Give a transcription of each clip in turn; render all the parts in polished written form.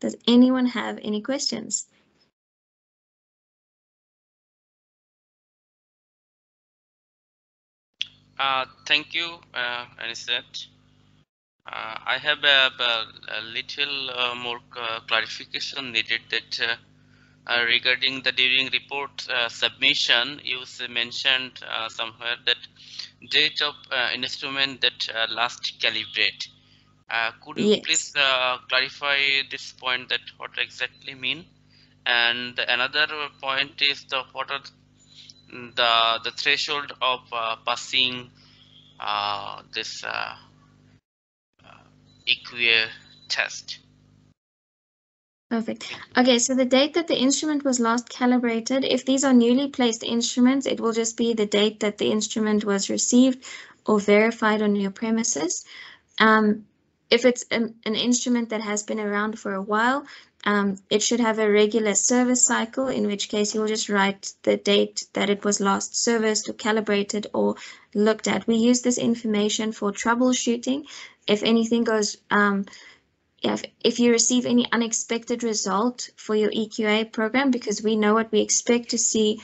Does anyone have any questions? Thank you, Anisette. I have a little more clarification needed that regarding the during report submission, you mentioned somewhere that date of instrument that last calibrate. Could you please clarify this point, that what exactly mean? And another point is what are the threshold of passing this EQA test? Perfect. Okay, so the date that the instrument was last calibrated, if these are newly placed instruments, it will just be the date that the instrument was received or verified on your premises. If it's an instrument that has been around for a while, it should have a regular service cycle, in which case you'll just write the date that it was last serviced or calibrated or looked at. We use this information for troubleshooting. If anything goes, if you receive any unexpected result for your EQA program, because we know what we expect to see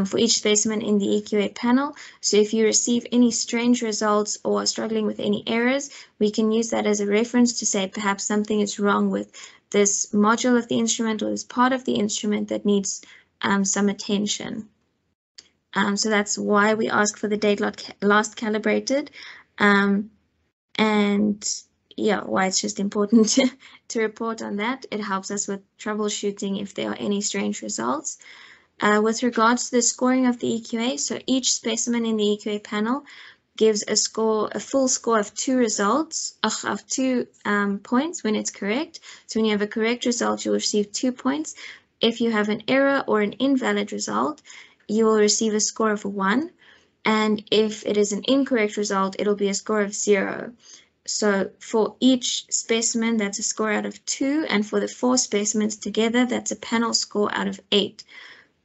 for each specimen in the EQA panel. So if you receive any strange results or are struggling with any errors, we can use that as a reference to say perhaps something is wrong with this module of the instrument or this part of the instrument that needs some attention. So that's why we ask for the date last calibrated. And yeah, why it's just important to report on that. It helps us with troubleshooting if there are any strange results. With regards to the scoring of the EQA, so each specimen in the EQA panel gives a full score of 2 results, of 2 points when it's correct. So when you have a correct result, you'll receive 2 points. If you have an error or an invalid result, you will receive a score of 1. And if it is an incorrect result, it'll be a score of 0. So for each specimen, that's a score out of 2, and for the 4 specimens together, that's a panel score out of 8.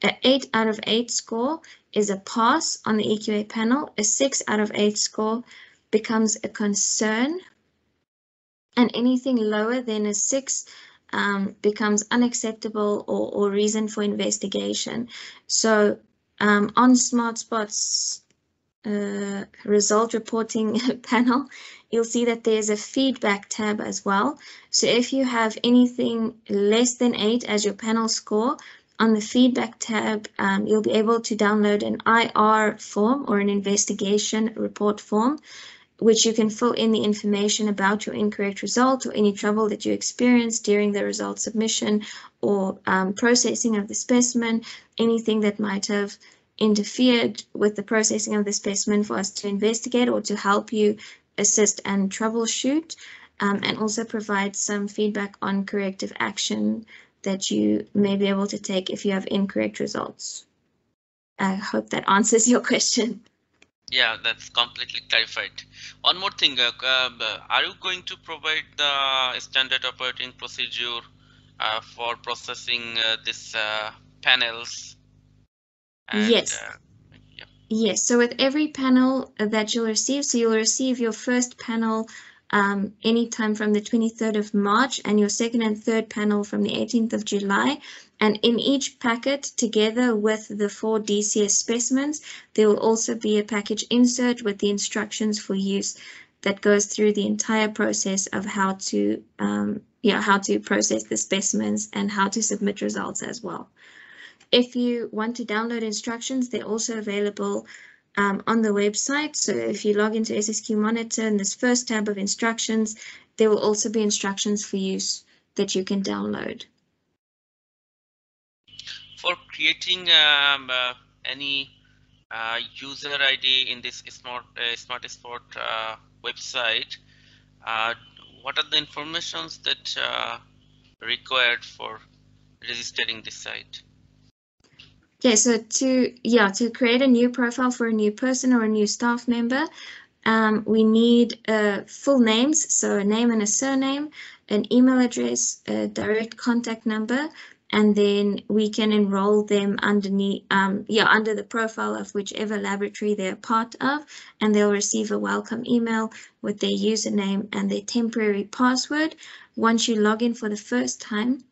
An 8 out of 8 score is a pass on the EQA panel. A 6 out of 8 score becomes a concern, and anything lower than a 6 becomes unacceptable or reason for investigation. So on SmartSpot's result reporting panel, you'll see that there's a feedback tab as well. So if you have anything less than 8 as your panel score, on the feedback tab, you'll be able to download an IR form or an investigation report form, which you can fill in the information about your incorrect result or any trouble that you experienced during the result submission or processing of the specimen, anything that might have interfered with the processing of the specimen for us to investigate or to help you assist and troubleshoot, and also provide some feedback on corrective action that you may be able to take if you have incorrect results. I hope that answers your question. Yeah, that's completely clarified. One more thing, are you going to provide the standard operating procedure for processing these panels? And, yes. Yes, so with every panel that you'll receive, so you'll receive your first panel anytime from the 23rd of March and your second and third panel from the 18th of July. And in each packet, together with the 4 DCS specimens, there will also be a package insert with the instructions for use that goes through the entire process of how to process the specimens and how to submit results as well. If you want to download instructions, they're also available on the website. So if you log into SSQ Monitor in this first tab of instructions, there will also be instructions for use that you can download. For creating any user ID in this SmartSpot website, what are the informations that required for registering this site? Okay, so to create a new profile for a new person or a new staff member, we need full names, so a name and a surname, an email address, a direct contact number, and then we can enroll them underneath, under the profile of whichever laboratory they're part of, and they'll receive a welcome email with their username and their temporary password. Once you log in for the first time,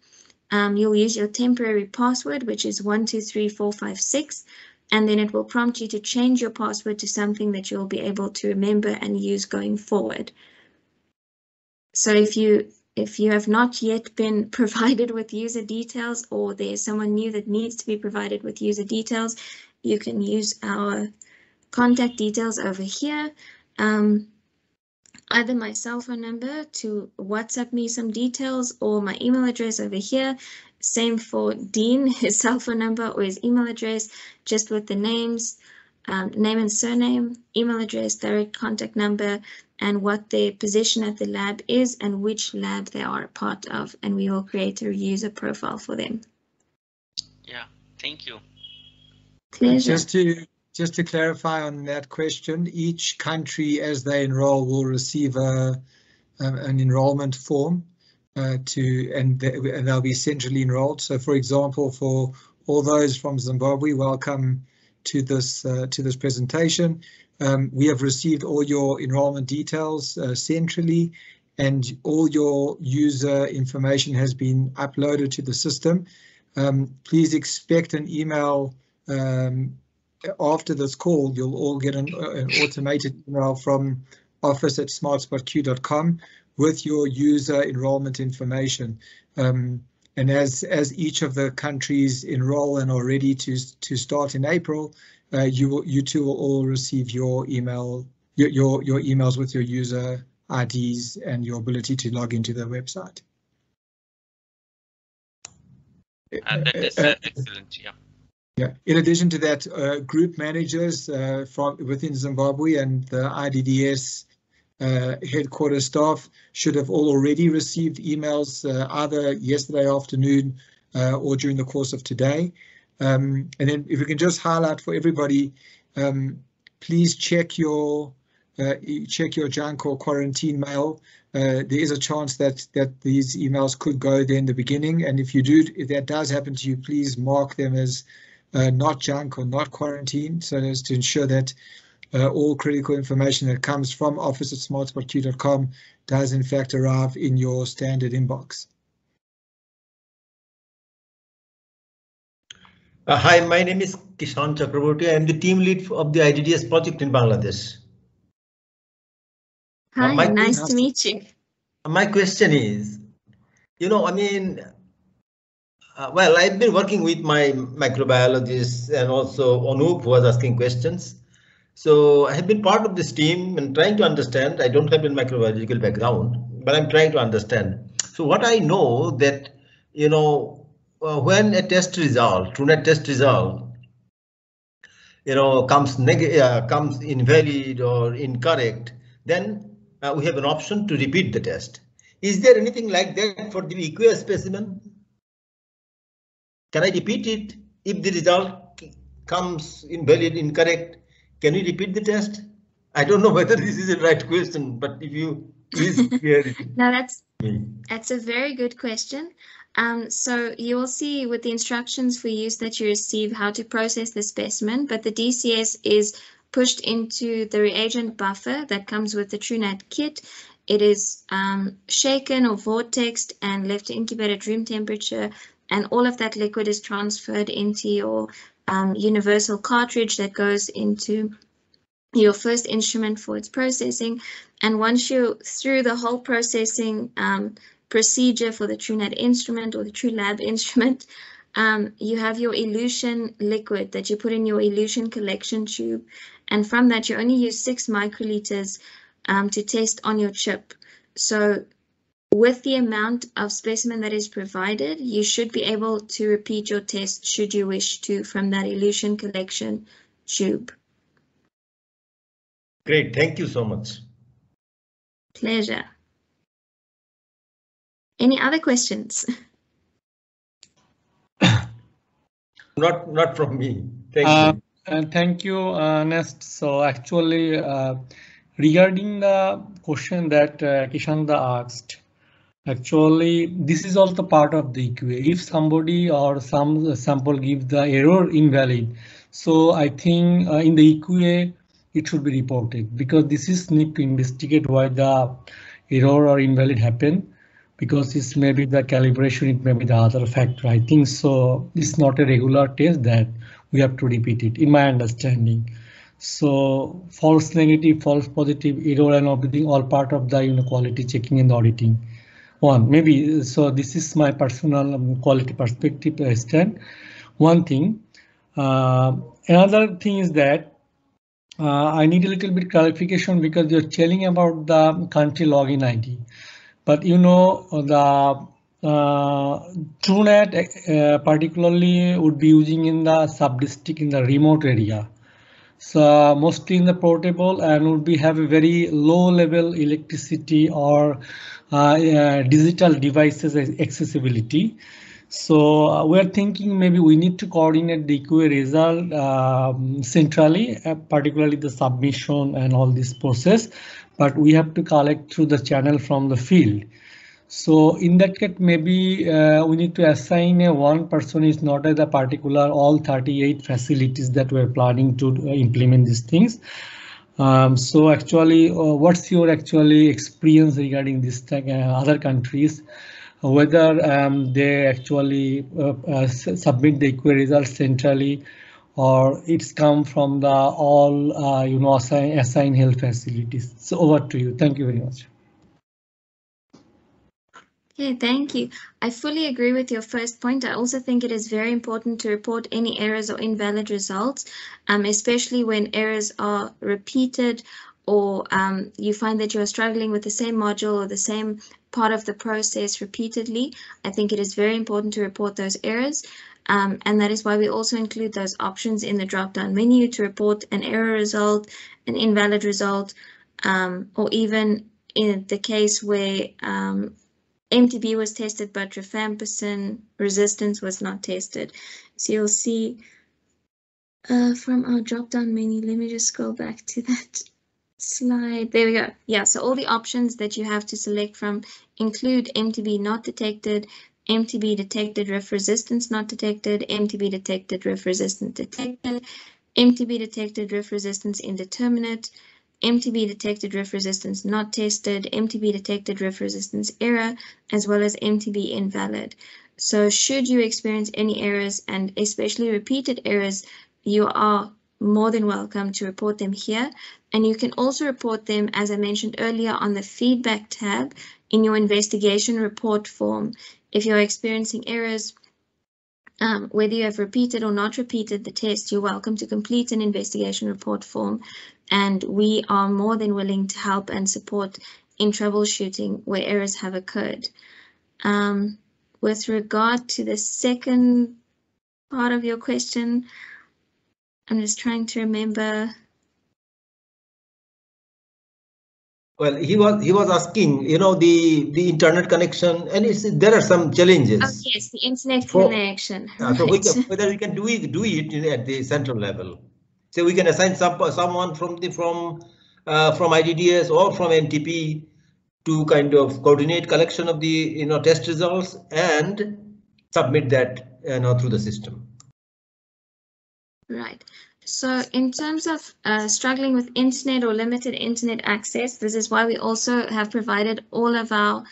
you'll use your temporary password, which is 123456, and then it will prompt you to change your password to something that you'll be able to remember and use going forward. So if you have not yet been provided with user details, or there's someone new that needs to be provided with user details, you can use our contact details over here. Either my cell phone number to WhatsApp me some details, or my email address over here. Same for Dean, his cell phone number or his email address, just with the names, name and surname, email address, direct contact number, and what their position at the lab is and which lab they are a part of, and we will create a user profile for them. Yeah, thank you. Pleasure. Just to clarify on that question, each country as they enroll will receive an enrollment form and they'll be centrally enrolled. So, for example, for all those from Zimbabwe, welcome to this presentation. We have received all your enrollment details centrally, and all your user information has been uploaded to the system. Please expect an email after this call. You'll all get an automated email from office@smartspotq.com with your user enrollment information. And as each of the countries enroll and are ready to start in April, you two will all receive your emails with your user IDs and your ability to log into the website. And that is excellent, yeah. Yeah. In addition to that, group managers from within Zimbabwe and the IDDS headquarters staff should have all already received emails either yesterday afternoon or during the course of today. And then if we can just highlight for everybody, please check your junk or quarantine mail. There is a chance that these emails could go there in the beginning, and if that does happen to you, please mark them as not junk or not quarantine, so as to ensure that all critical information that comes from office@smartspotq.com does in fact arrive in your standard inbox. Hi, my name is Kishan Chakraborty. I am the team lead of the IDDS project in Bangladesh. Hi, nice to meet you. My question is, well, I've been working with my microbiologists and also Anup, who was asking questions. So I have been part of this team and trying to understand. I don't have a microbiological background, but I'm trying to understand. So what I know that, when a test result, Truenat test result, comes invalid or incorrect, then we have an option to repeat the test. Is there anything like that for the EQA specimen? Can I repeat it if the result comes invalid, incorrect? Can we repeat the test? I don't know whether this is the right question, but if you please clear it. No, that's a very good question. So you will see with the instructions for use that you receive how to process the specimen, but the DCS is pushed into the reagent buffer that comes with the Truenat kit. It is shaken or vortexed and left to incubate at room temperature, and all of that liquid is transferred into your universal cartridge that goes into your first instrument for its processing. And once you're through the whole processing procedure for the Truenat instrument or the TrueLab instrument, you have your elution liquid that you put in your elution collection tube, and from that you only use 6 microliters to test on your chip. So with the amount of specimen that is provided, you should be able to repeat your test should you wish to from that elution collection tube. Great, thank you so much. Pleasure. Any other questions? Not from me. Thank you. Thank you, Nest. So actually, regarding the question that Kishanda asked, Actually, this is also part of the EQA. If somebody or some sample gives the error invalid, so I think in the EQA it should be reported, because this is need to investigate why the error or invalid happened, because it's maybe the calibration, it may be the other factor. I think so. It's not a regular test that we have to repeat it, in my understanding. So false negative, false positive, error and everything, all part of the quality checking and auditing. One maybe, so this is my personal quality perspective stand. One thing, another thing is that I need a little bit clarification, because you're telling about the country login ID, but the Truenat particularly would be using in the sub-district in the remote area. So mostly in the portable, and would be have a very low level electricity or digital devices accessibility. So we're thinking maybe we need to coordinate the EQA result centrally, particularly the submission and all this process, but we have to collect through the channel from the field. So in that case, maybe we need to assign one person is not at the particular all 38 facilities that we're planning to implement these things. So actually, what's your actually experience regarding this other countries, whether they actually submit the EQA results centrally, or it's come from the all assigned health facilities? So over to you. Thank you very much. Okay, thank you. I fully agree with your first point. I also think it is very important to report any errors or invalid results, especially when errors are repeated, or you find that you're struggling with the same module or the same part of the process repeatedly. I think it is very important to report those errors. And that is why we also include those options in the drop-down menu to report an error result, an invalid result, or even in the case where MTB was tested, but rifampicin resistance was not tested. So you'll see from our drop-down menu, let me just go back to that slide. There we go. Yeah, so all the options that you have to select from include MTB not detected, MTB detected, RIF resistance not detected, MTB detected, RIF resistance detected, MTB detected, RIF resistance indeterminate, MTB detected, RIF resistance not tested, MTB detected, RIF resistance error, as well as MTB invalid. So should you experience any errors, and especially repeated errors, you are more than welcome to report them here. And you can also report them, as I mentioned earlier, on the feedback tab in your investigation report form. If you're experiencing errors, whether you have repeated or not repeated the test, you're welcome to complete an investigation report form, and we are more than willing to help and support in troubleshooting where errors have occurred. With regard to the second part of your question, I'm just trying to remember. Well, he was asking, the internet connection, and there are some challenges. Oh, yes, the internet connection. Right. So whether we can do it at the central level. So we can assign someone from IDDS or from NTP to kind of coordinate collection of the test results and submit that through the system. Right. So in terms of struggling with internet or limited internet access, this is why we also have provided all of our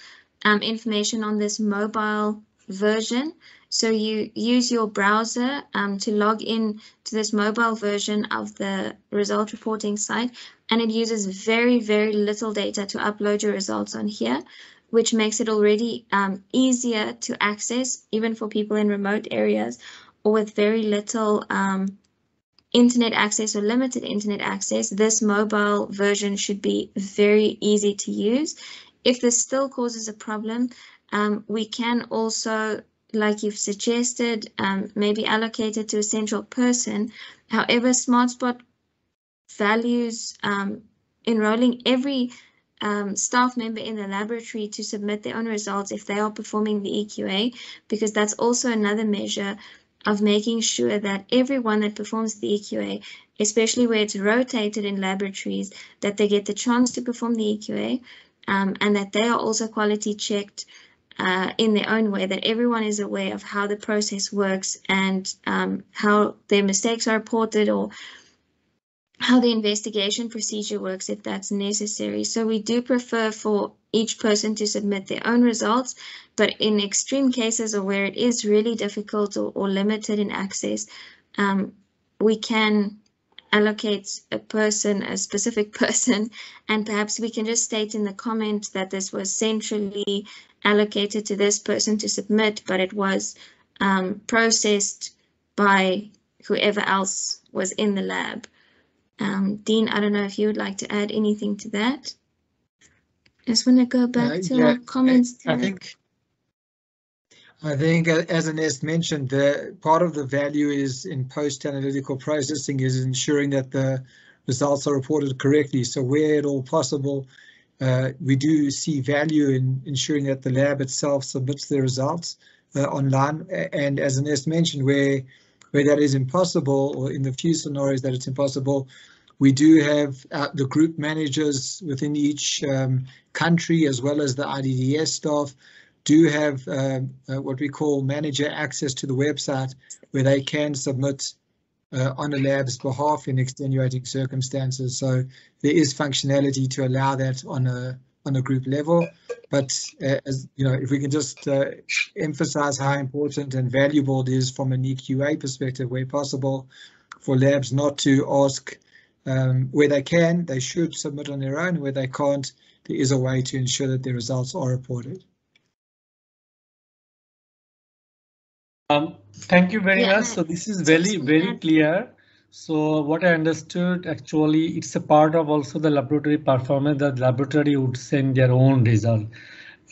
information on this mobile version. So you use your browser to log in to this mobile version of the result reporting site, and it uses very, very little data to upload your results on here, which makes it already easier to access, even for people in remote areas or with very little internet access or limited internet access. This mobile version should be very easy to use. If this still causes a problem, we can also, like you've suggested, maybe allocate it to a central person. However, SmartSpot values enrolling every staff member in the laboratory to submit their own results if they are performing the EQA, because that's also another measure of making sure that everyone that performs the EQA, especially where it's rotated in laboratories, that they get the chance to perform the EQA. and that they are also quality checked in their own way, that everyone is aware of how the process works and how their mistakes are reported, or how the investigation procedure works if that's necessary. So we do prefer for each person to submit their own results, but in extreme cases or where it is really difficult or limited in access, we can allocate a specific person, and perhaps we can just state in the comment that this was centrally allocated to this person to submit, but it was processed by whoever else was in the lab. Dean, I don't know if you would like to add anything to that. I just want to go back to our comments. I think, as Ernest mentioned, the part of the value is in post-analytical processing is ensuring that the results are reported correctly. So where at all possible, we do see value in ensuring that the lab itself submits the results online. And as Ernest mentioned, where that is impossible, or in the few scenarios that it's impossible, we do have the group managers within each country, as well as the IDDS staff, do have what we call manager access to the website, where they can submit on a lab's behalf in extenuating circumstances. So there is functionality to allow that on a group level. But as you know, if we can just emphasize how important and valuable it is from an EQA perspective, where possible, for labs not to ask. Where they can, they should submit on their own. Where they can't, there is a way to ensure that the results are reported. Thank you very much. So this is very clear. So what I understood, actually, it's a part of also the laboratory performance. The laboratory would send their own result,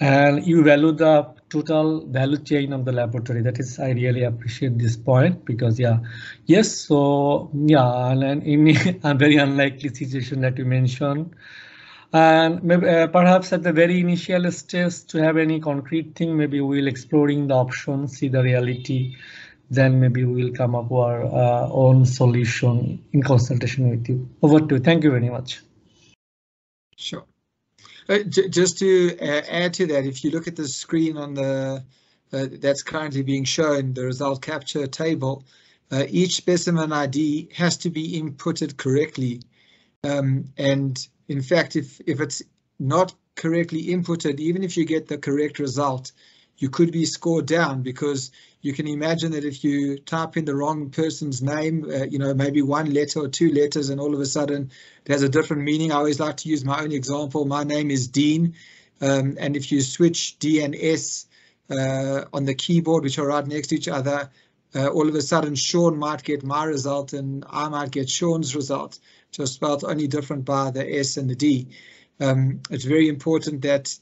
and you value the total value chain of the laboratory. That is, I really appreciate this point, because yes, so and in a very unlikely situation that you mentioned, and maybe perhaps at the very initial stage to have any concrete thing, maybe we'll exploring the options, see the reality, then maybe we'll come up with our own solution in consultation with you. Over to you. Thank you very much. Sure. Just to add to that, if you look at the screen on the that's currently being shown, the result capture table, each specimen ID has to be inputted correctly. And in fact, if it's not correctly inputted, even if you get the correct result, you could be scored down, because you can imagine that if you type in the wrong person's name, maybe one letter or two letters, and all of a sudden it has a different meaning. I always like to use my own example. My name is Dean, and if you switch D and S on the keyboard, which are right next to each other, all of a sudden Sean might get my result and I might get Sean's result, just spelled only different by the S and the D. It's very important that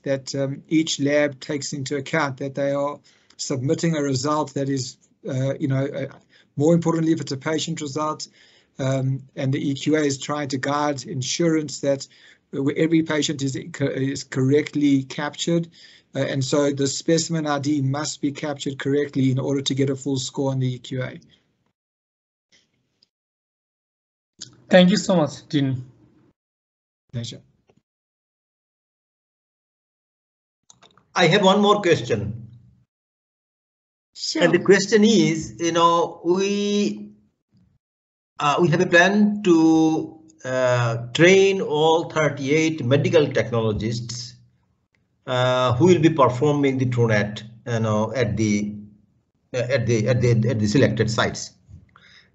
each lab takes into account that they are submitting a result that is, more importantly, if it's a patient result, and the EQA is trying to guide insurance that every patient is correctly captured, and so the specimen ID must be captured correctly in order to get a full score on the EQA. Thank you so much, Dean. Pleasure. I have one more question. Sure. And the question is, we have a plan to train all 38 medical technologists who will be performing the Truenat, at the selected sites.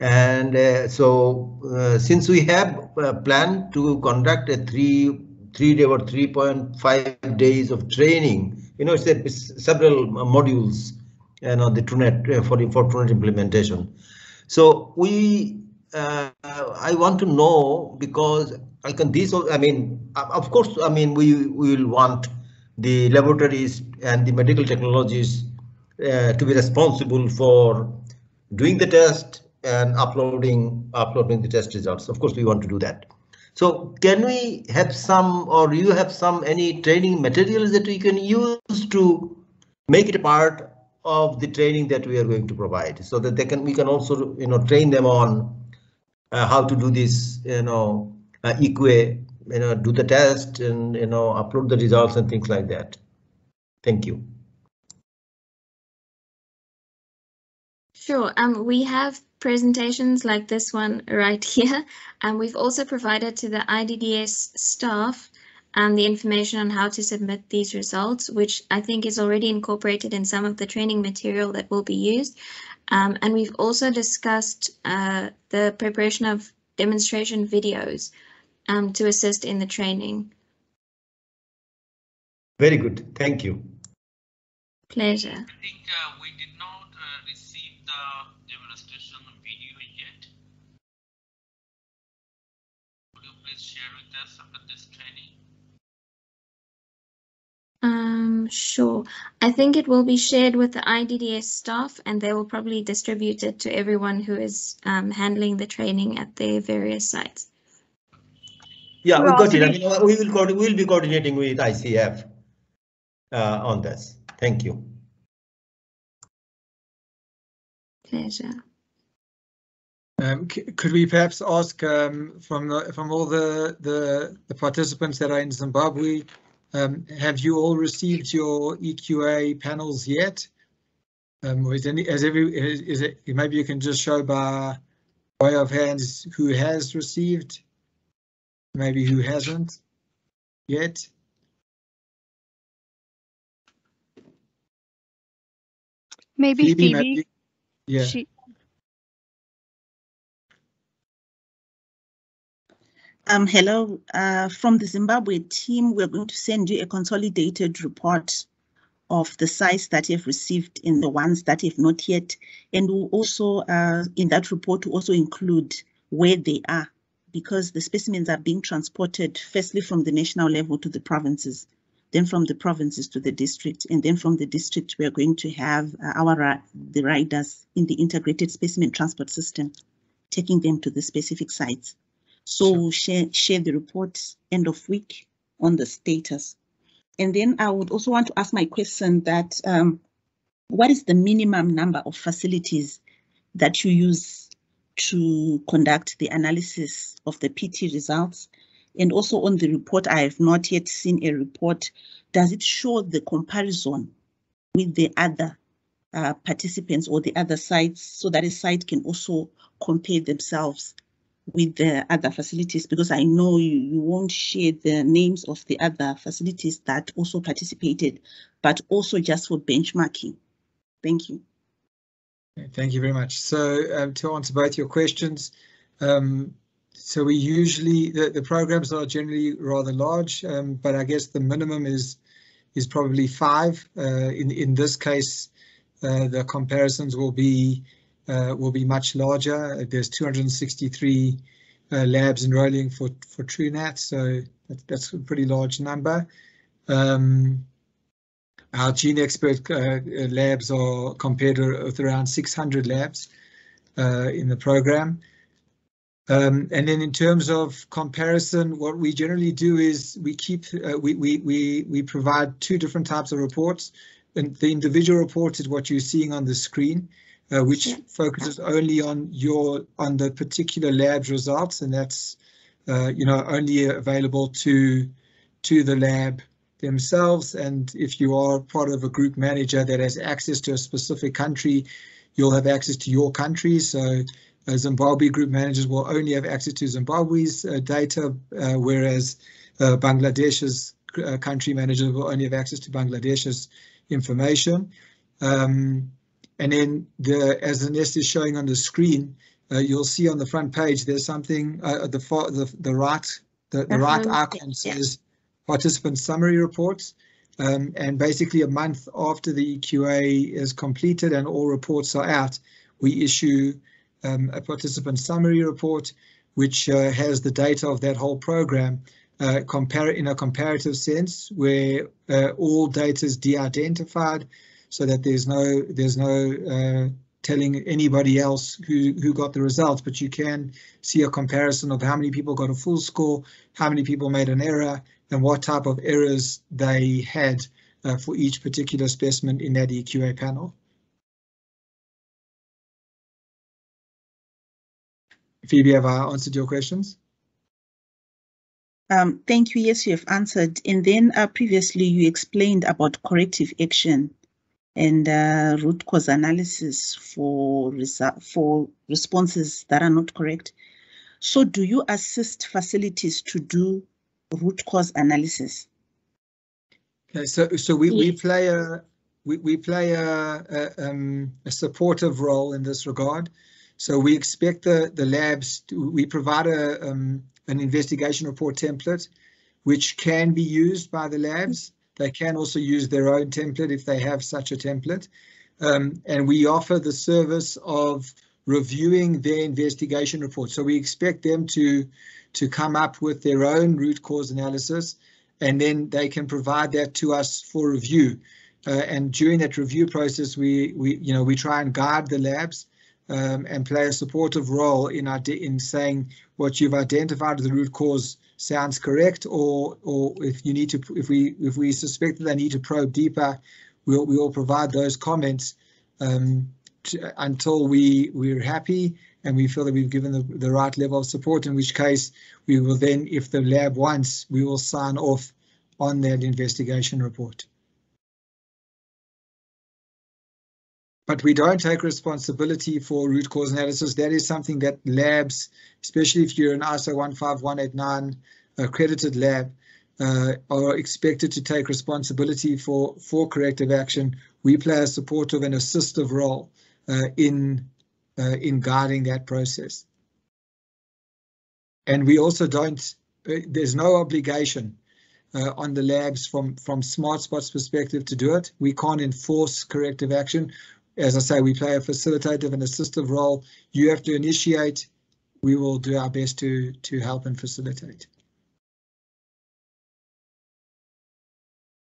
And so since we have a plan to conduct a 3-day or 3.5 days of training, it's several modules, the Truenat for Truenat implementation. So I want to know, because of course, we will want the laboratories and the medical technologies to be responsible for doing the test and uploading the test results. Of course, we want to do that. So can we have some, or you have any training materials that we can use to make it a part of the training that we are going to provide, so that we can also train them on how to do this EQA do the test and upload the results and things like that. Thank you. Sure. We have presentations like this one right here, and we've also provided to the IDDS staff the information on how to submit these results, which I think is already incorporated in some of the training material that will be used. And we've also discussed the preparation of demonstration videos to assist in the training. Very good. Thank you. Pleasure. I think we did not receive the demonstration video yet. Would you please share with us after this training? Sure. I think it will be shared with the IDDS staff, and they will probably distribute it to everyone who is handling the training at their various sites. Yeah, we got it. I mean, we'll be coordinating with ICF on this. Thank you. Pleasure. Could we perhaps ask from all the participants that are in Zimbabwe, have you all received your EQA panels yet? Maybe you can just show by way of hands who has received, maybe who hasn't yet. Maybe Phoebe. Maybe, yeah. Hello, from the Zimbabwe team, we're going to send you a consolidated report of the sites that have received and the ones that have not yet. And we'll also, in that report, we'll also include where they are, because the specimens are being transported firstly from the national level to the provinces, then from the provinces to the district, and then from the district we are going to have the riders in the integrated specimen transport system, taking them to the specific sites. So we'll share the report end of week on the status. And then I would also want to ask my question that what is the minimum number of facilities that you use to conduct the analysis of the PT results? And also on the report, I have not yet seen a report. Does it show the comparison with the other participants or the other sites, so that a site can also compare themselves with the other facilities? Because I know you won't share the names of the other facilities that also participated, but also just for benchmarking. Thank you. Thank you very much. So to answer both your questions, so we usually, the programs are generally rather large, but I guess the minimum is probably 5. In this case, the comparisons will be much larger. There's 263 labs enrolling for Truenat, so that's a pretty large number. Our gene expert labs are compared with around 600 labs in the program. And then in terms of comparison, what we generally do is we provide 2 different types of reports. And the individual report is what you're seeing on the screen, which focuses only on the particular lab's results, and that's only available to the lab themselves. And if you are part of a group manager that has access to a specific country, you'll have access to your country. So Zimbabwe group managers will only have access to Zimbabwe's data, whereas Bangladesh's country managers will only have access to Bangladesh's information. And then, as the nest is showing on the screen, you'll see on the front page there's something the right icon says participant summary reports, and basically a month after the EQA is completed and all reports are out, we issue a participant summary report which has the data of that whole program in a comparative sense, where all data is de-identified, so that there's no telling anybody else who got the results, but you can see a comparison of how many people got a full score, how many people made an error, and what type of errors they had for each particular specimen in that EQA panel. Phoebe, have I answered your questions? Thank you. Yes, you have answered. And then previously you explained about corrective action and root cause analysis for responses that are not correct. So do you assist facilities to do root cause analysis? Okay, so we play a supportive role in this regard. So we expect the labs we provide an investigation report template, which can be used by the labs. They can also use their own template if they have such a template. And we offer the service of reviewing their investigation report. So we expect them to come up with their own root cause analysis, and then they can provide that to us for review. And during that review process, we try and guide the labs and play a supportive role in saying what you've identified as the root cause sounds correct, or if you need to, if we suspect that they need to probe deeper, we'll provide those comments until we're happy and we feel that we've given the right level of support, in which case we will then, if the lab wants, we will sign off on that investigation report. But we don't take responsibility for root cause analysis. That is something that labs, especially if you're an ISO 15189 accredited lab, are expected to take responsibility for corrective action. We play a supportive and assistive role in guiding that process. And we also don't, there's no obligation on the labs from SmartSpot's perspective to do it. We can't enforce corrective action. As I say, we play a facilitative and assistive role. You have to initiate. We will do our best to help and facilitate.